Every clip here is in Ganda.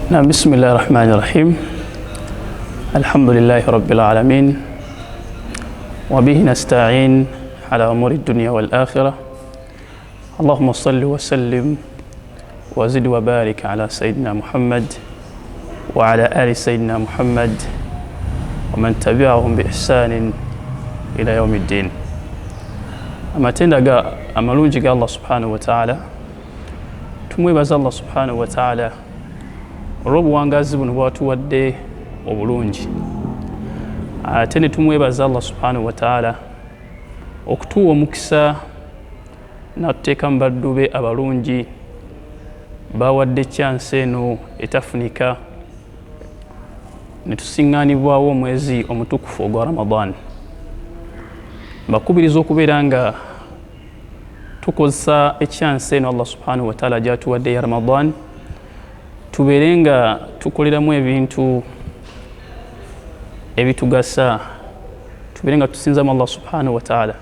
نعم، بسم الله الرحمن الرحيم. الحمد لله رب العالمين، وبه نستعين على أمور الدنيا والآخرة. اللهم صل وسلم وزد وبارك على سيدنا محمد وعلى آل سيدنا محمد ومن تبعهم بإحسان إلى يوم الدين. أما تندقى أمالونجي الله سبحانه وتعالى tumwebaza Allah subhanahu wa ta'ala olw'obuwangazi buno bwatuwadde obulungi. Ate ne tumwebaza Allah subhanahu wa ta'ala okutuwa omukisa n'atuteeka mu baddu be abalungi bawadde chance eno etafunika ne tusiŋŋaanibwawo omwezi omutukufu ogwa Ramadan. Mbakubiriza okubeera nga tukozesa echance eno Allah subhanahu wa ta'ala gyatuwadde ya Ramadan, tubeere nga tukoleramu ebintu ebitugasa, tubeere nga tusinzamu Allah subhanahu wa ta'ala.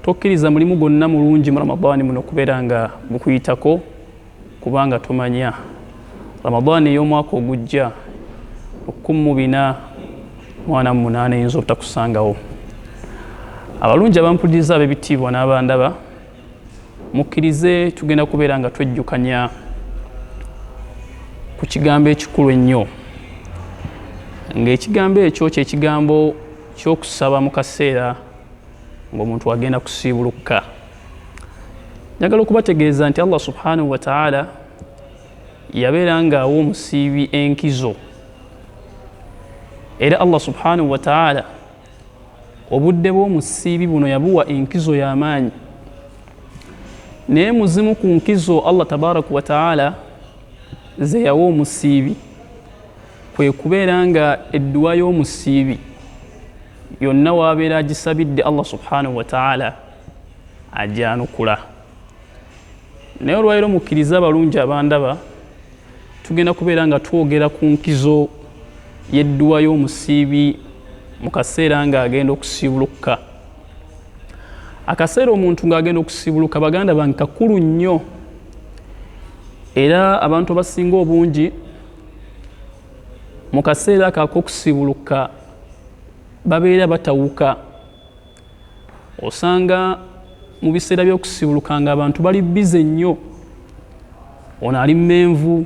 Tokkiriza mulimu gwonna mulungi mu Ramadan muno okubeera nga gukuyitako, kubanga tumanya Ramadan ey'omwaka ogujja 1448 eyinza obutakusangawo. Abalungi abampuliriza ab'ebitiibwa n'abandaba, mukkirize tugenda kubeera nga twejjukanya ku kigambo ekikulu ennyo, ng'ekigambo ekyo ky'ekigambo ky'okusaba mu kaseera ng'omuntu agenda kusiibuluka. Njagala okubategeeza nti Allah subhanahu wa ta'ala yabeera ng'awa omusiibi enkizo, era Allah subhanahu wa ta'ala obudde bw'omusiibi buno yabuwa enkizo y'amaanyi. Naye muzimu ku nkizo Allah tabaraka wa ta'ala ze yawa omusiibi kwe kubeera nga edduwa y'omusiibi yonna waabeera agisabidde Allah subhanahu wa ta'ala ajyanukula. Naye olwaleero mukkiriza abalungi abandaba, tugenda kubeera nga twogera ku nkizo y'edduwa y'omusiibi mu kaseera ng'agenda okusiibuluka. Akaseera omuntu ng'agenda okusiibuluka, baganda bange kakulu nnyo, era abantu abasinga obungi mu kaseera ak'okusiibuluka babeera batawuka. Osanga mu biseera by'okusiibuluka ng'abantu bali bize nnyo, ono ali mu menvu,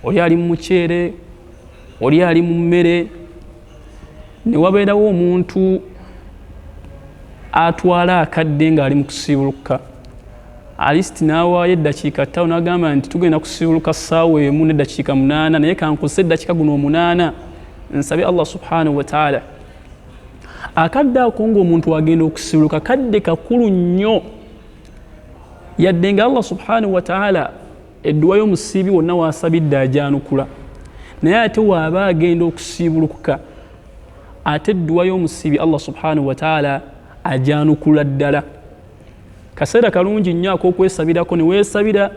oli ali mu muceere, oli ali mu mmere, ne wabeerawo omuntu atwala akadde ng'ali mu kusiibuluka. Alisiti n'awaayo eddakiika ttaano n'agamba nti tugenda kusiibuluka ssaawa emu n'eddakiika 8, naye kankozesa eddakiika guno 8 nsabe Allah subhanahu wa ta'ala. Akadde ako ng'omuntu agenda okusiibuluka kadde kakulu nnyo, yadde nga Allah subhanahu wa ta'ala edduwa y'omusiibi wonna waasabidde ajyanukula, naye ate waaba agenda okusiibuluka, ate edduwa y'omusiibi Allah subhanahu wa ta'ala ajyanukula ddala. Kaseera kalungi nnyo ak'okwesabirako, ne weesabira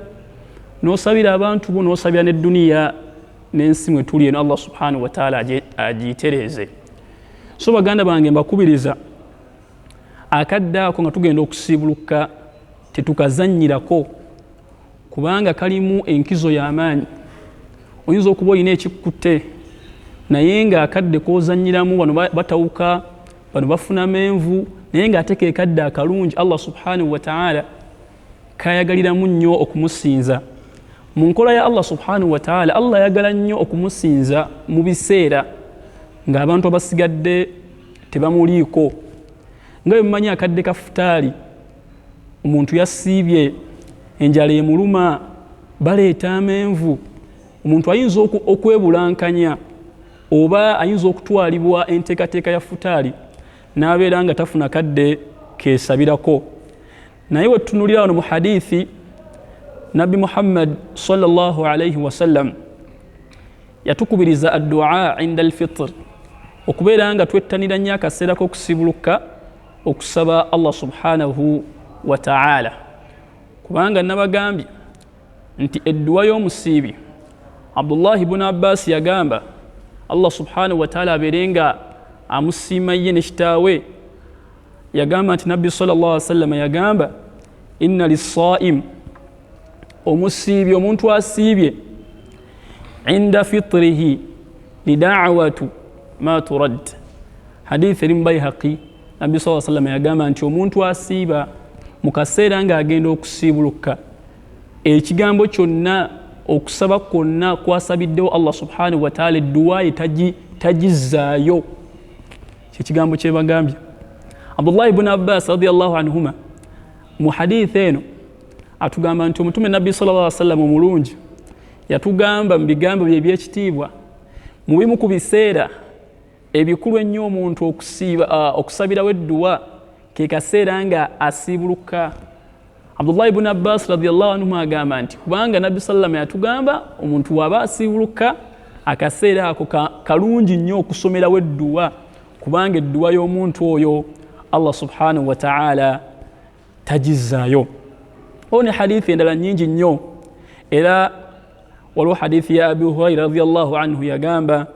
n'osabira abantu bo, n'osabira n'edduniya n'ensi mwe tuli eno Allah subhanahu wa ta'ala agiyitereeze. So baganda bange, mbakubiriza akadde ako nga tugenda okusiibuluka tetukazannyirako, kubanga kalimu enkizo y'amaanyi. Oyinza okuba olina ekikutte, naye ng'akadde koozannyiramu, bano batawuka, bano bafuna menvu, naye ng'ate keekadde akalungi Allah subhanahu wa ta'ala kayagaliramu nnyo okumusinza. Mu nkola ya Allah subhanahu wa ta'ala, Allah ayagala nnyo okumusinza mu biseera ng'abantu abasigadde tebamuliiko. Nga bwe mumanyi akadde ka futaali, omuntu yasiibye, enjala emuluma, baleeta amenvu, omuntu ayinza okwebulankanya oba ayinza okutwalibwa enteekateeka ya futaali n'abeera nga tafuna kadde keesabirako. Naye we tutunulira wano mu hadithi, Nabbi Muhammad sallallahu alayhi wa sallam yatukubiriza addu'a inda al-fitr, okubeera nga twettanira nnyo akaseera k'okusiibuluka okusaba Allah subhanahu wa ta'ala, kubanga nabagambye nti edduwa y'omusiibi, Abdullah ibn Abbas yagamba Allah subhanahu wa ta'ala abeere nga amusiima ye ne kitaawe, yagamba nti Nabbi sallallahu alayhi wa sallam yagamba inna lis-saa'im omusiibye, omuntu asiibye, inda fitrihi lida'watu ma turad. Hadith eri mu Bayhaqi, Nabbi sallallahu alayhi wa sallam yagamba nti omuntu asiiba mu kaseera ng'agenda okusiibuluka, ekigambo kyonna okusaba kwonna kwasabiddewo Allah subhanahu wa ta'ala edduwa ye tagizzaayo. Kyekigambo kye bagambye. Abdullah ibn Abbas radiyallahu anhuma mu hadith eno atugamba nti omutume Nabbi sallallahu alayhi wa sallam omulungi yatugamba mu bigambo bye eby'ekitiibwa, mu bimu ku biseera ebikulu ennyo omuntu okusabirawo edduwa ke kaseera nga asiibuluka. Abdullah ibn Abbas radiyallahu anhu agamba nti kubanga Nabbi sallallahu alayhi wa sallam yatugamba omuntu waba asiibuluka akaseera ako kalungi nnyo okusomerawo edduwa, kubanga edduwa y'omuntu oyo Allah subhanahu wa ta'ala tagizzaayo. Ono hadithi endala nnyingi nnyo, era waliwo hadithi ya Abu Hurayra radiyallahu anhu yagamba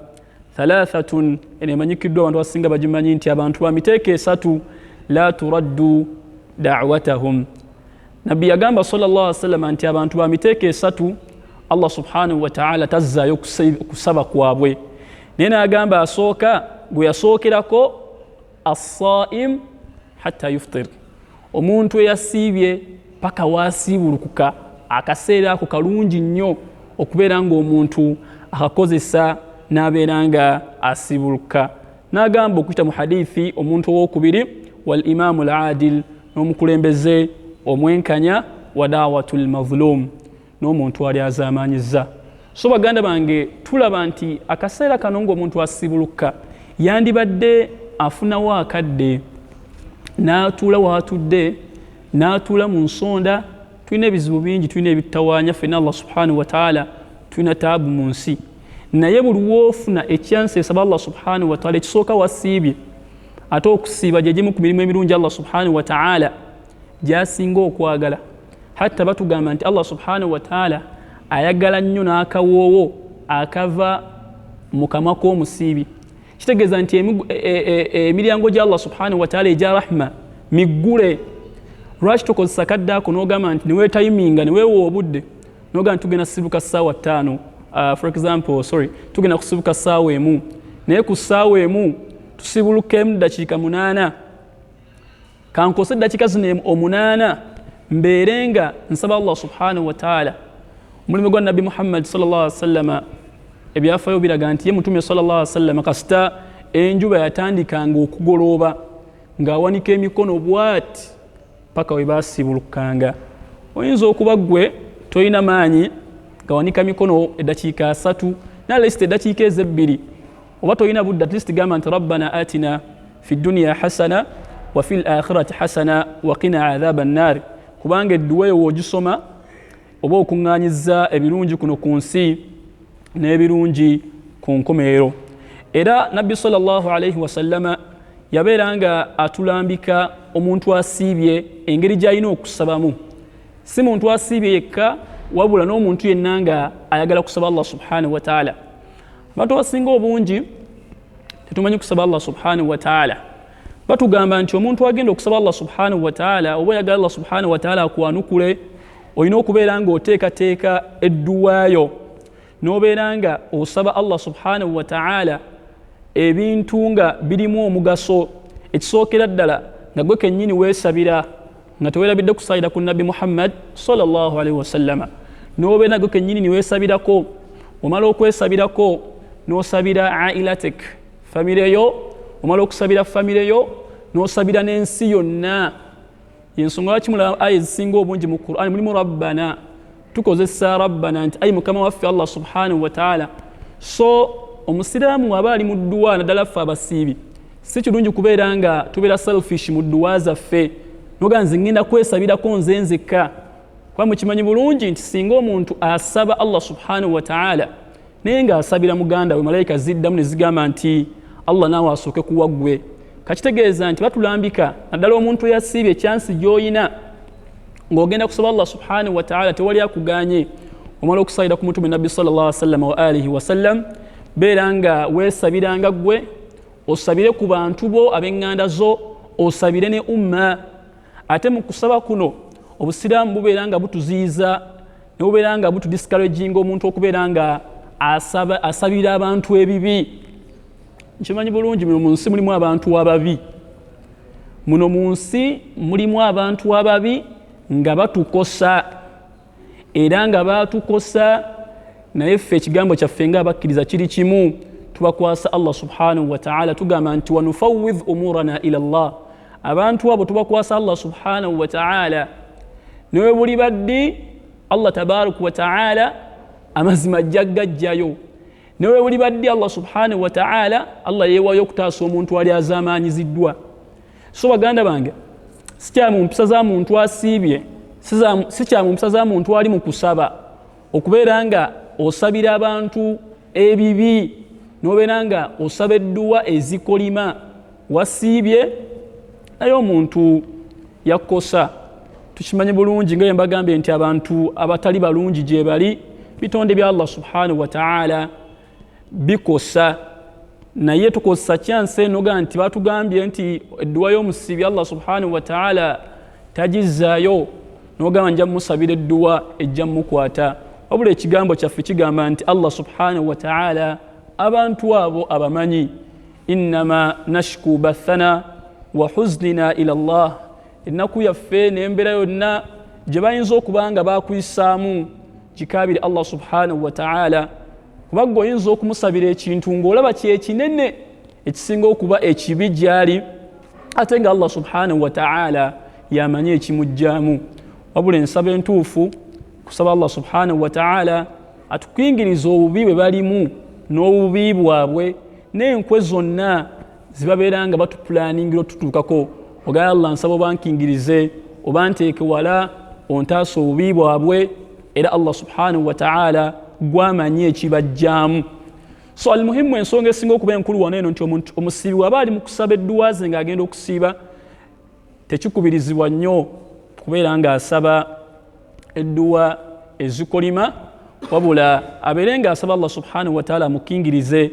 thalathatun, ene emanyikiddwa abantu abasinga bagimanyi nti abantu ba miteeko esatu la turaddu da'watahum. Nabbi yagamba sallallahu alayhi wa sallam nti abantu ba miteeko esatu Allah subhanahu wa ta'ala tazzaayo kusaba kwabwe. Naye n'agamba asooka gwe yasookerako as-saa'im hatta yuftir, omuntu eyasiibye paka waasiibulukuka. Akaseera ako kalungi nnyo okubeera ng'omuntu akakozesa n'abeera nga asiibuluka. N'agamba okuyita mu hadithi omuntu ow'okubiri wal imaamu al-aadil, n'omukulembeze omwenkanya, wa da'watul mazlum, n'omuntu ali azaamanyizza. So baganda bange, tulaba nti akaseera kano ng'omuntu asiibuluka yandibadde afunawo akadde, n'atuula w'atudde, n'atuula mu nsonda. Tulina ebizibu bingi, tulina ebitawaanya ffenna Allah subhanahu wa ta'ala, tulina taabu mu nsi. Naye buli w'ofuna ekyansi esaba Allah subhanahu wa ta'ala, ekisooka wasiibye. Ate okusiiba gye gimu ku mirimu emirungi Allah subhanahu wa ta'ala gy'asinga okwagala. Hatta batugamba nti Allah subhanahu wa ta'ala ayagala nnyo n'akawoowo akava mu kamwa k'omusiibi. Kitegeeza nti emiryango gya Allah subhanahu wa ta'ala egya rahma miggule. Lwaki tokozesa kadde ako n'ogamba nti niwe tayiminga, niweewa obudde, n'ogamba nti tugenda kusibuka ssaawa 5, for example, tugenda kusibuka ssaawa emu, naye ku ssaawa emu tusibulukemu dakiika 8, kankose dakiika zino 8 mbeere nga nsaba Allah subhanahu wa ta'ala. Omulimu gwa Nabbi Muhammad sallallahu alayhi wa sallam ebyafaayo biraga nti ye mutume sallallahu alayhi wa sallam kasita enjuba yatandikanga okugolooba ng'awanika emikono bw'ati paka we baasiibulukanga. Oyinza okuba ggwe tolina maanyi gawanika mikono eddakiika 3 n'alesita eddakiika 2, oba tolina budde at least gamba nti rabbana atina fi dunya hasana wa fil akhirati hasana wa qina adhaba an-nar, kubanga edduwa eyo w'ogisoma oba okuŋŋaanyizza ebirungi kuno ku nsi n'ebirungi ku nkomerero. Era Nabbi sallallahu alayhi wa sallama yabeera nga atulambika omuntu asiibye engeri gy'alina okusabamu. Si muntu asiibye yekka, wabula n'omuntu yenna nga ayagala kusaba Allah subhanahu wa ta'ala. Abantu abasinga obungi tetumanyi kusaba Allah subhanahu wa ta'ala. Batugamba nti omuntu agenda okusaba Allah subhanahu wa ta'ala, oba oyagala Allah subhanahu wa ta'ala akwanukule, olina okubeera ng'oteekateeka edduwaayo, n'obeera nga osaba Allah subhanahu wa ta'ala ebintu nga birimu omugaso. Ekisookera ddala nga gwe kennyini weesabira nga teweerabidde kusalira ku Nabbi Muhammad sallallahu alayhi wa sallama, n'obeera gwe kennyini niweesabirako. Omala okwesabirako n'osabira ailatek, famire yo. Omala okusabira famire yo n'osabira n'ensi yonna. Yensonga lwaki mu aya ezisinga obungi mu Qur'an mulimu rabbana, tukozesa rabbana nti ayi mukama waffe Allah subhanahu wa ta'ala. So omusiraamu aba ali mu dduwa, naddala ffe abasiibi, si kirungi kubeera nga tubeera selfish mu dduwa zaffe, noga nze ngenda kwesabirako nze nzekka. Kuba mukimanyi bulungi nti singa omuntu asaba Allah subhanahu wa ta'ala naye ng'asabira muganda we, malayika ziddamu ne zigamba nti Allah naawe asooke kuwa ggwe, kakitegeeza nti batulambika naddala omuntu eyasiibye ekyansi gy'oyina ng'ogenda kusaba Allah subhanahu wa ta'ala tewali akuganye. Omala okusalira ku mutume Nabbi sallallahu alayhi wa sallam wa alihi wa sallam, beera nga weesabiranga ggwe, osabire ku bantu bo ab'eŋŋanda zo, osabire ne umma. Ate mu kusaba kuno obusiraamu bubeera nga butuziyiza ne bubeera nga butudiscouraginga omuntu okubeera nga asabira abantu ebibi. Nkimanyi bulungi muno mu nsi mulimu abantu ababi. Muno mu nsi mulimu abantu ababi nga batukosa era nga batukosa naye ffe ekigambo kyaffe nga abakkiriza kiri kimu tubakwasa Allah subhanahu wa ta'ala tugamba nti wanufawwidh umurana ila Allah. Abantu abo tubakwasa Allah subhanahu wa ta'ala newe buli baddi Allah tabarak wa ta'ala amazima jaggajjayo. Newe buli baddi Allah subhanahu wa ta'ala Allah yewayo okutaasa omuntu ali azamaanyiziddwa. So baganda bange sikya mu mpisa za muntu asiibye sikya mu mpisa za muntu ali mu kusaba okubeera nga osabira abantu ebibi nobeera nga osaba edduwa ezikolima wasiibye naye omuntu yakosa. Tukimanyi bulungi nga mbagambye nti abantu abatali balungi gye bali bitonde bya Allah subhanahu wa ta'ala bikosa naye tukosa chance noga nti batugambye nti edduwa y'omusibi Allah subhanahu wa ta'ala tagizaayo noga nja musabira edduwa ejja mukwata. Wabula ekigambo kyaffe kigamba nti Allah subhanahu wa ta'ala abantu abo abamanyi. Innama nashku bathana wa huznina ila Allah. Ennaku yaffe n'embeera yonna gye bayinza okuba nga bakuyisaamu kikaabire Allah subhanahu wa ta'ala kubanga oyinza okumusabira ekintu ng'olaba kyekinene ekisinga okuba ekibi gyali ate nga Allah subhanahu wa ta'ala yamanyi ekimujjaamu. Wabula ensaba entuufu kusaba Allah subhanahu wa ta'ala atukingiriza obubi bwe balimu n'obubi bwabwe n'enkwe zonna zibabeera nga batupulaningira otutuukako. Ogaya Allah nsaba obankingirize oba nteeke wala ontaasa obubi bwabwe era Allah subhanahu wa ta'ala gwamanyi ekibajjaamu. So almuhimu ensonga esinga okuba enkulu wano eno nti omusiibi waba ali mu kusaba edduwa ze ng'agenda okusiiba tekikubirizibwa nnyo kubeera ng'asaba edduwa ezikolima wabula abeere ng'asaba Allah subhanahu wa ta'ala amukingirize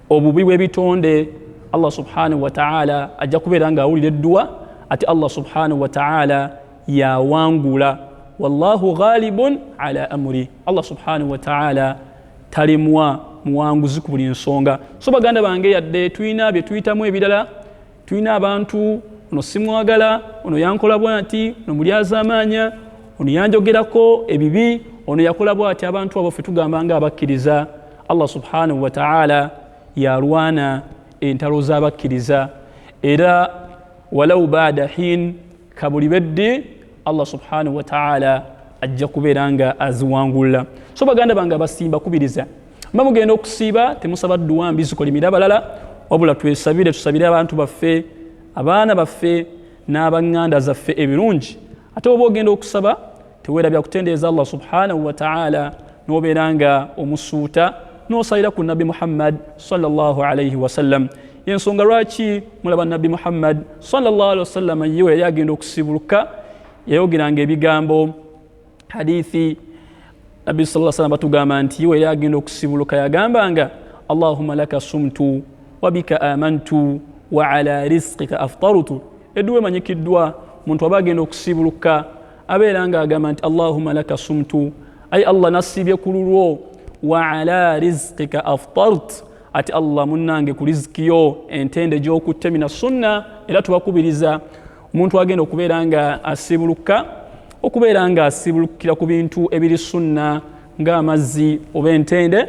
obubi bw'ebitonde. Allah subhanahu wa ta'ala ajja kubeera ng'awulira edduwa ate Allah subhanahu wa ta'ala yawangula. Wallahu ghalibun ala amri. Allah subhanahu wa ta'ala talimwa muwanguzi ku buli nsonga. So baganda bange yadde tuyina bye tuyitamu ebirala tuyina abantu ono simwagala ono yankola bwati ono muli azamaanya ono yanjogerako ebibi ono yakola bwati. Abantu abo ffe tugamba nga abakkiriza Allah subhanahu wa ta'ala yalwana entalo z'abakkiriza era walau baada hin kabuli bedde Allah subhanahu wa ta'ala ajja kubeera nga aziwangula. So baganda bange abasimba kubiriza mba mugenda okusiiba temusaba dduwa mbi zikolimira balala wabula tusabire abantu baffe abaana baffe n'abaŋŋanda zaffe ebirungi. Ate oba ogenda okusaba teweerabya kutendeeza Allah subhanahu wa ta'ala n'obeera nga omusuuta n'osalira ku Nabbi Muhammad sallallahu alayhi wa sallam. Yensonga lwaki mulaba Nabbi Muhammad sallallahu alayhi wa sallam yewe yali agenda okusibuluka yayogeranga ebigambo hadithi Nabbi sallallahu alayhi wa sallam batugamba nti yewe yali agenda okusibuluka yagambanga Allahumma laka sumtu wa bika amantu wa ala rizqika aftartu. Edduwa emanyikiddwa muntu aba agenda okusibuluka abeera nga agamba nti Allahumma laka sumtu ay Allah nasibye ku lulwo wa ala rizqika aftart ati Allah munnange ku rizkiyo entende gy'okutte mina sunna. Era tubakubiriza omuntu agenda okubeera nga asibuluka okubeera nga asibulukira ku bintu ebiri sunna ng'amazzi oba entende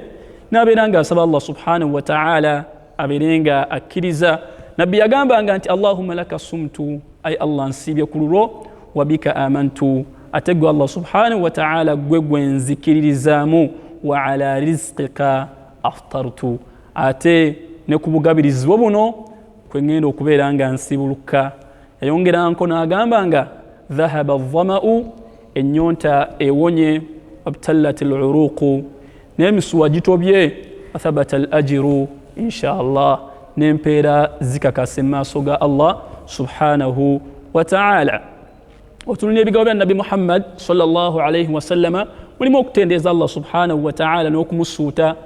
n'abeera nga asaba Allah subhanahu wa ta'ala abeere nga akkiriza. Nabbi yagambanga nti Allahumma laka sumtu ay Allah nsibye ku lulwo wa bika amantu ate gwe Allah subhanahu wa ta'ala gwe nzikiririzaamu wa ala rizqika aftartu ate ne ku bugabirizibwa buno kwe ngenda okubeera nga nsibuluka. Yayongeranko n'agamba nga dhahaba adh-dhama'u ennyonta ewonye wabtallat al-uruqu n'emisuwa gitobye wathabata al-ajru insha Allah n'empeera zikakase mu maaso ga Allah subhanahu wa ta'ala. Otunuulira ebigambo bya Nabbi Muhammad sallallahu alayhi wa sallama mulimu okutendeeza Allah subhanahu wa ta'ala n'okumusuuta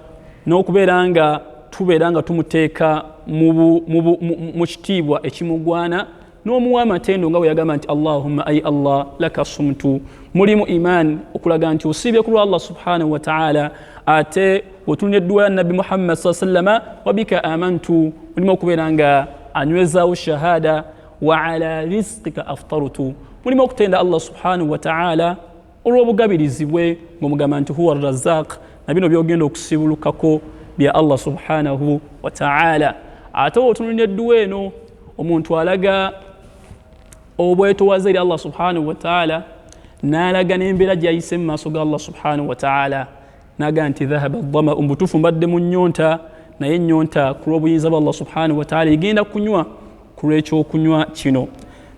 n'okubeera nga tubeera nga tumuteeka mu kitiibwa ekimugwana n'omuwa amatendo nga bwe yagamba nti Allahumma ay Allah laka sumtu. Mulimu iman okulaga nti osiibye ku lwa Allah subhanahu wa ta'ala ate otunye edduwa ya nabbi Muhammad sallama wabika amantu mulimu okubeera nga anywezaawo shahada wa ala rizqika aftarutu mulimu okutenda Allah subhanahu wa ta'ala olw'obugabirizi bwe ng'omugamba nti huwa arrazaq na bino byogenda okusibulukako bya Allah subhanahu wa ta'ala. Ate otunye edduwa eno omuntu alaga obwetowaze eri Allah subhanahu wa ta'ala n'alaga n'embeera gy'ayise mu maaso ga Allah subhanahu wa ta'ala naga nti dhahaba dhama mbutufu mbadde mu nnyonta naye ennyonta ku lw'obuyinza bwa Allah subhanahu wa ta'ala egenda kunywa ku lw'ekyokunywa kino.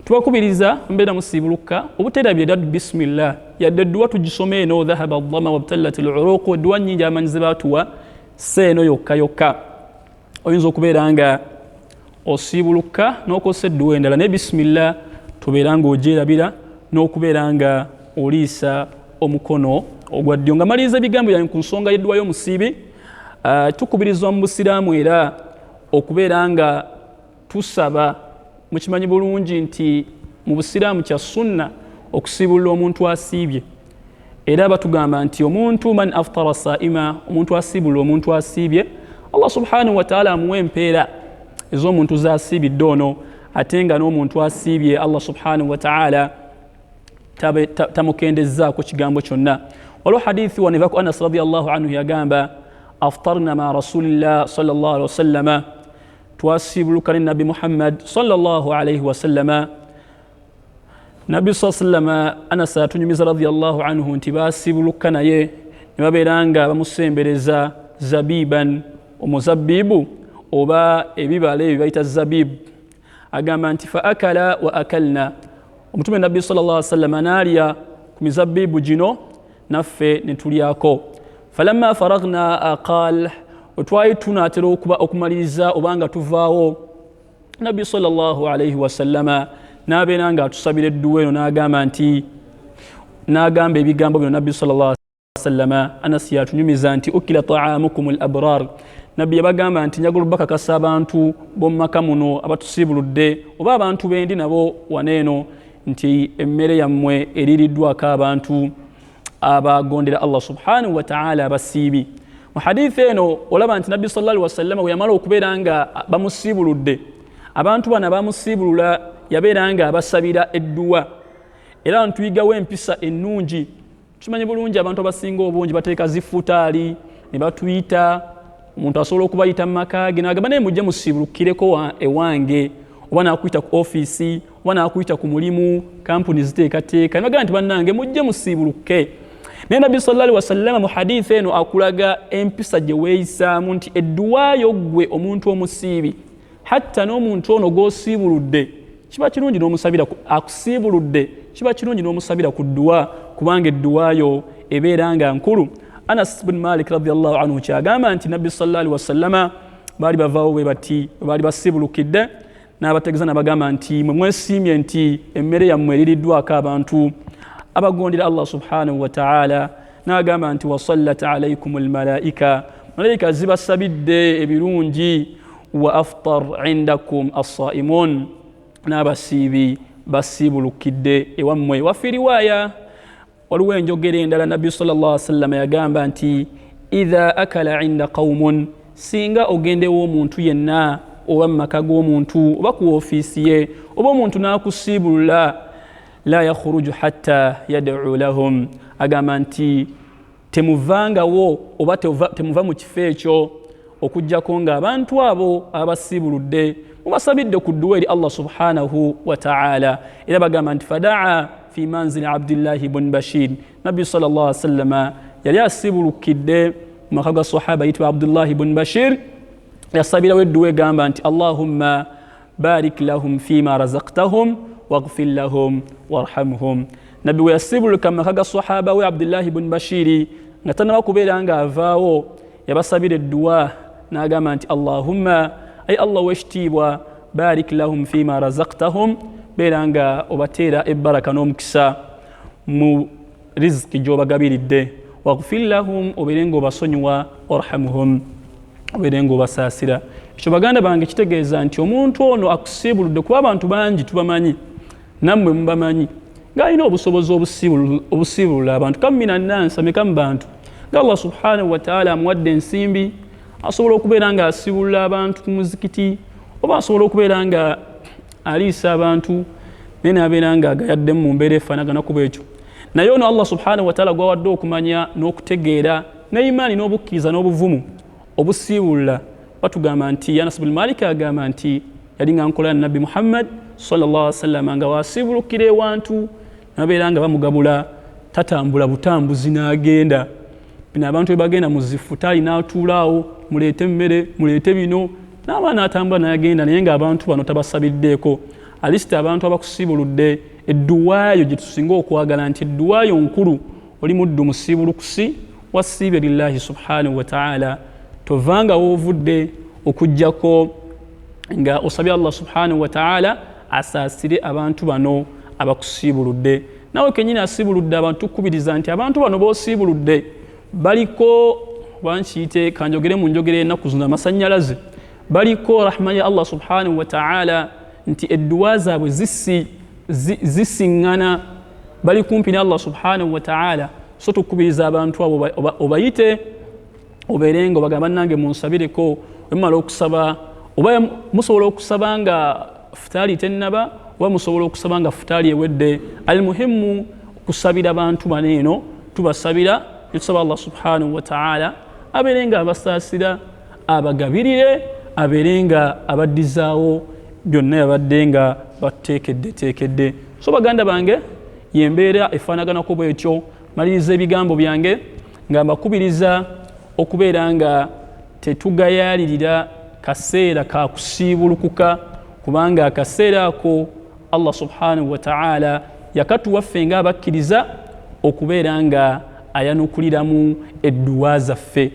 Tubakubiriza mbeera musibuluka obuterabye ddaddu bismillah yadde edduwa tugisome eno dhahaba dhama wabtallat al-uruq edduwa nnyingi amanyi ze baatuwa si eno yokka yokka. Oyinza okubeera nga osibuluka n'okosa edduwa endala ne bismillah tubeera nga ogyerabira n'okubeera nga oliisa omukono ogwa ddyo nga maliriza ebigambo byange ku nsonga y'edduwa y'omusiibi. Tukubirizwa mu busiraamu era okubeera nga tusaba. Mukimanyi bulungi nti mu busiraamu kya sunna okusiibulira omuntu asiibye era batugamba nti omuntu man aftara saa'ima omuntu asiibulira omuntu asiibye Allah subhanahu wa ta'ala amuwa empeera ez'omuntu z'asiibidde ono ate nga n'omuntu asiibye Allah subhanahu wa ta'ala tamukendezzaako kigambo kyonna. Waliwo hadithi waneva ku Anas radiyallahu anhu yagamba aftarna ma rasulillah sallallahu alaihi wasallama twasiibuluka ne nabbi Muhammad sallallahu alaihi wasallama. Nabbi sallama Anas atunyumiza radiyallahu anhu nti basiibuluka naye ne babeera nga bamusembereza zabiban omuzabbibu oba ebibala ebyo bayita zabibu. Agamba nti fa akala wa akalna omutume nabbi sallallahu alaihi wasallam analya ku mizabbibu gino naffe ne tulyako. Falamma faragna qal otwayi tunaatera okumaliriza obanga tuvaawo nabbi sallallahu alaihi wasallama n'abeera nga atusabira edduwa eno n'agamba ebigambo bino nabbi sallallahu alaihi wasallama. Anas yatunyumiza nti ukila ta'amukum al-abrar nabbi yabagamba nti njagala bakakasa abantu b'omu maka muno abatusiibuludde oba abantu bendi nabo waneeno nti emmere yammwe eririddwako abantu abagondera Allah subhanahu wa ta'ala abasiibi. Mu hadithi eno olaba nti nabbi sallallahu alaihi wasallam bwe yamala okubeera nga bamusiibuludde abantu bano abamusiibulula yabeera nga abasabira edduwa era ntuyigawo empisa ennungi. Tumanyi bulungi abantu abasinga obungi bateeka zifutaali ne batuyita omuntu asobola okubayita mu maka ge n'agamba naye mujje musiibulukireko ewange oba n'akuyita ku ofiisi oba n'akuyita ku mulimu kampuni ziteekateeka nebagamba nti bannange mujje musiibuluke. Naye nabbi sallallahu alaihi wasallam mu hadithi eno akulaga empisa gye weeyisaamu nti edduwaayo ggwe omuntu omusiibi hatta n'omuntu ono gw'osiibuludde kiba kirungi n'omusabira akusiibuludde kiba kirungi n'omusabira ku dduwa kubanga edduwaayo ebeera nga nkulu. Anas bin Malik radiyallahu anhu kyagamba nti nabbi sallallahu alaihi wasallama baali bavaawo bwe bati baali basiibulukidde n'abategeeza n'abagamba nti mwe mwesiimye nti emmere yammwe eririddwako abantu abagondera Allah subhanahu wa ta'ala. N'agamba nti wasallat alaikum almalaika malaika zibasabidde ebirungi wa aftar indakum as-saimun n'abasiibi basiibulukidde ewammwe. Wafi riwaaya waliwo enjogera endala nabbi sallallahu alaihi wasallam yagamba nti idha akala inda qaumun singa ogendewo omuntu yenna oba mu maka g'omuntu oba ku ofiisi ye oba omuntu n'akusiibulula la yakhruju hatta yad'u lahum agamba nti temuvangawo oba temuva mu kifo ekyo okujjako ng'abantu abo abasiibuludde mubasabidde ku dduwa eri Allah subhanahu wa ta'ala. Era bagamba nti fadaa fi manzili Abdillahi ibn Bashir nabbi sallallahu alaihi wasallam yali asiibulukidde mu maka ga sahaba yitibwa Abdullahi ibn Bashir yasabirawo edduwa egamba nti Allahumma barik lahum fima razaqtahum waghfir lahum warhamhum. Nabbi we yasiibuluka mu maka ga sahaba we Abdullahi ibn Bashiri nga tannaba kubeera nga avaawo yabasabira edduwa n'agamba nti Allahumma ay Allah wekitiibwa barik lahum fima razaqtahum beera nga obateera ebbaraka n'omukisa mu riziki gy'obagabiridde waghfir lahum obeere nga obasonyiwa warhamhum obeere nga obasaasira. Ekyo baganda bange kitegeeza nti omuntu ono akusiibuludde kuba abantu bangi tubamanyi nammwe mubamanyi ng'alina obusobozi obusiibulula abantu kamina nnansi ameka mu bantu Allah subhanahu wa ta'ala amuwadde ensimbi asobola okubeera nga asibulula abantu ku muzikiti oba asobola okubeera nga aliisa abantu naye n'abeera nga agayaddemu mu mbeera efaanaganaku bwekyo. naye ono Allah subhanahu wa ta'ala gwawadde okumanya n'okutegeera n'imaani n'obukkiriza n'obuvumu obusiibulula batugamba nti Anas bin Malik agamba nti yali nga nkola Nabbi Muhammad sallallahu alaihi wasallam nga wasiibulukira ewantu nabeera nga bamugabula tatambula butambuzi n'agenda. Bino abantu bwe bagenda mu zifutaali n'atuulaawo muleete mmere muleete bino n'abaana atambula n'agenda naye ng'abantu bano tabasabiddeeko. Alisiti abantu abakusiibuludde edduwaayo gye tusinga okwagala nti edduwaayo nkulu oli muddu musiibulukusi wasiibe lillahi subhanahu wa ta'ala tovanga woovudde okujjako nga osabye Allah subhanahu wa ta'ala asaasire abantu bano abakusiibuludde. Nawe kennyini asiibuludde abantu tukubiriza nti abantu bano boosiibuludde baliko wankiyite kanjogere mu njogera ennaku zino amasannyalaze baliko rahma ya Allah subhanahu wa ta'ala nti edduwa zaabwe zisiŋŋana bali kumpi ne Allah subhanahu wa ta'ala. So tukubiriza abantu abo obayite obeere nga obagamba nange munsabireko wemala okusaba oba musobola okusaba nga futaali tennaba oba musobola okusaba nga futaali ewedde. Almuhimu kusabira abantu baneeno tubasabira tusaba Allah subhanahu wa ta'ala abeere nga abasaasira abagabirire abeere nga abaddizaawo byonna yabadde nga bateekedde. So baganda bange yembeera efaanaganako bwekyo maliriza ebigambo byange nga mbakubiriza okubeera nga tetugayaalirira kaseera ka kusiibulukuka kubanga akaseera ako Allah subhanahu wa ta'ala yakatuwaffe nga abakkiriza okubeera nga ayanukuliramu edduwa zaffe.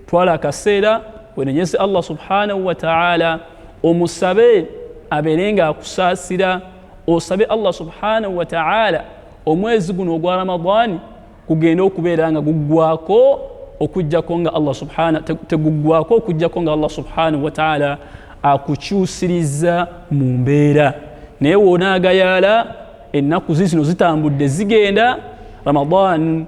Twala akaseera wenenyeze Allah subhanahu wa ta'ala omusabe abeere nga akusaasira osabe Allah subhanahu wa ta'ala omwezi guno ogwa Ramadani kugenda okubeera nga guggwako okujjako nga Allah subhanahu teguggwako okujjako nga Allah subhanahu wa ta'ala akukyusiriza mu mbeera. Naye woonaagayaala ennaku zino zitambudde zigenda Ramadan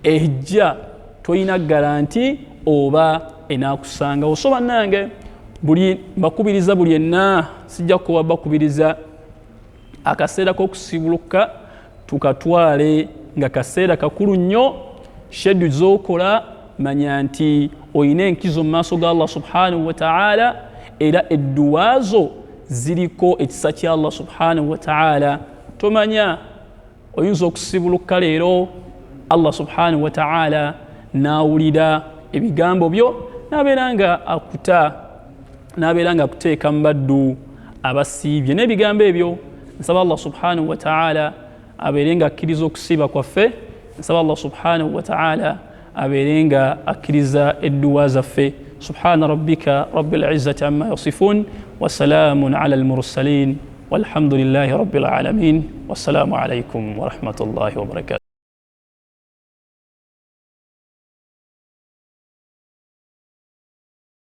ejja toyina garanti oba enaakusanga. Osoba nange buli bakubiriza buli enna sijja kuba bakubiriza akaseera k'okusiibuluka tukatwale nga kaseera kakulu nnyo. Sheddu z'okola manya nti oyina enkizo mu maaso ga Allah subhanahu wa ta'ala era edduwa zo ziriko ekisa kya Allah subhanahu wa ta'ala. Tomanya oyinza okusiibuluka leero Allah subhanahu wa ta'ala n'awulira ebigambo byo n'abeera nga akuta n'abeera nga akuteeka mu baddu abasiibye n'ebigambo ebyo. Nsaba Allah subhanahu wa ta'ala abeere nga akkiriza okusiiba kwaffe. Nsaba Allah subhanahu wa ta'ala abeere nga akkiriza edduwa zaffe. Subhana rabbika rabbil izzati amma yasifun wa salaamun ala al-mursalin walhamdulillahi rabbil alamin. Wassalamu alaykum wa rahmatullahi wa barakatuh.